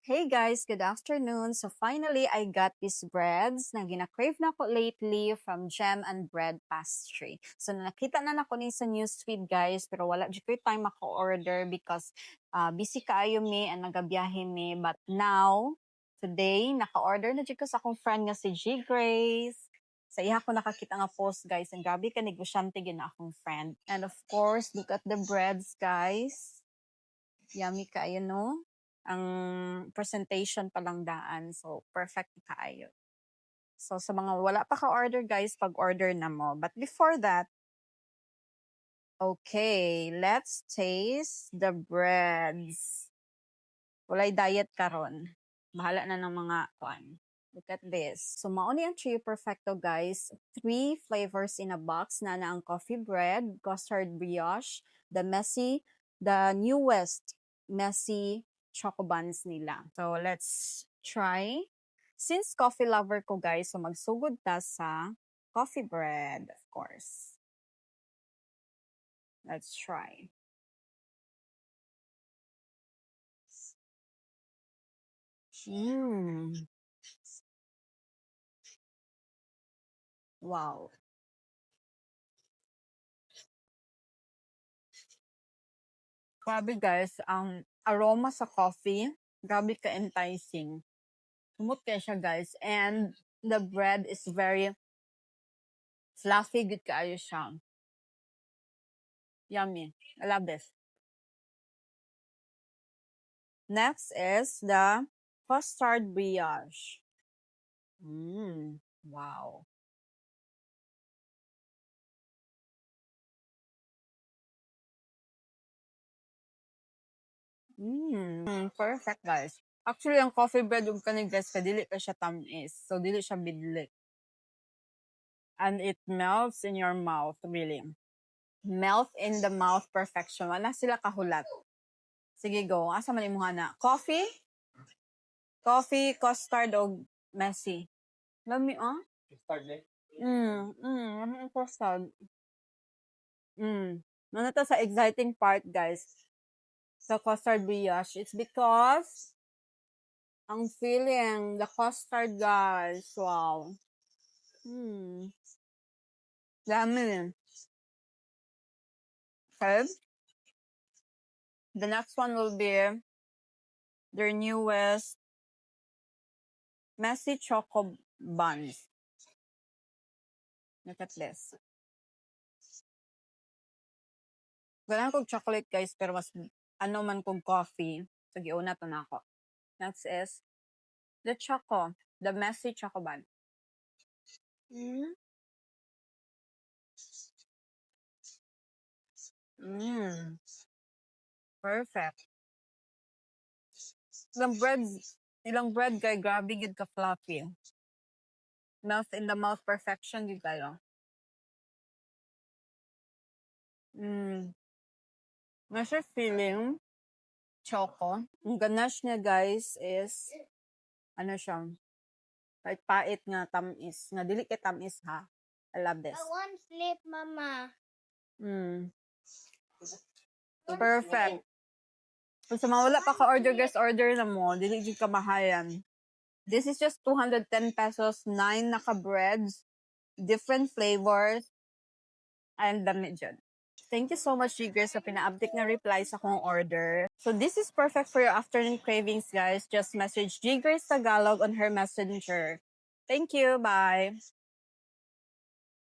Hey guys, good afternoon. So finally, I got these breads na gina-crave na ko lately from Gem and Bread Pastry. So nakita na nako ni sa newsfeed guys, pero wala jud ko time mako-order because busy kaayo mi and nagabiyahe mi. But now, today, naka-order na jud ko sa akong friend nga si G Grace. Sa iya ko nakakita nga post guys, ang gabi ka negosyante gina akong friend. And of course, look at the breads guys. Yummy kaayo no? Ang presentation pa lang daan. So, perfect kaayo. So, sa mga wala pa ka-order, guys, pag-order na mo. But before that, okay, let's taste the breads. Walay diet karon. Bahala na ng mga kuan. Look at this. So, mauni ang Trio Perfecto, guys. 3 flavors in a box na ang coffee bread, custard brioche, the newest messy choco buns nila. So, let's try. Since coffee lover ko, guys, so magsugod ta sa coffee bread, of course. Let's try. Wow. Grabe, guys, ang aroma sa coffee, grabe ka-enticing. Smooth kaya siya, guys. And the bread is very fluffy, good kaayo siya. Yummy. I love this. Next is the custard brioche. Wow. Perfect, guys. Actually, ang coffee bread yung kanig guys, kadili pa siya tamis. So, dili siya bidli. And it melts in your mouth, really. Melt in the mouth perfection. Wala sila kahulat. Sige, go. Asa man imuha na? Coffee? Coffee, custard, o messy? Lami, ah? Custard, eh? Lami ang custard. Ano to sa exciting part, guys? Sa custard brioche. It's because ang feeling, the custard, guys. Wow. Dami. Okay. The next one will be their newest messy choco buns. Look at this. Ganun kong chocolate, guys, pero mas ano man kong coffee. So, giuna to na ako. Next is the messy choco bun. Perfect. Ilang bread kay grabe gid ka fluffy. Melt in the mouth perfection gid kayo. Nasa feeling choco. Ang ganache niya, guys, is ano siya, kahit pait nga tamis. Nga dili kay tamis ha. I love this. I want sleep, Mama. Perfect. Kung sa mga wala pa ka-order, guys, order na mo. Dili gid kamahayan. This is just 210 pesos, 9 naka-breads, different flavors, and dami dyan. Thank you so much, Jigger, sa pina-update na reply sa akong order. So this is perfect for your afternoon cravings, guys. Just message Jigger Tagalog on her messenger. Thank you. Bye.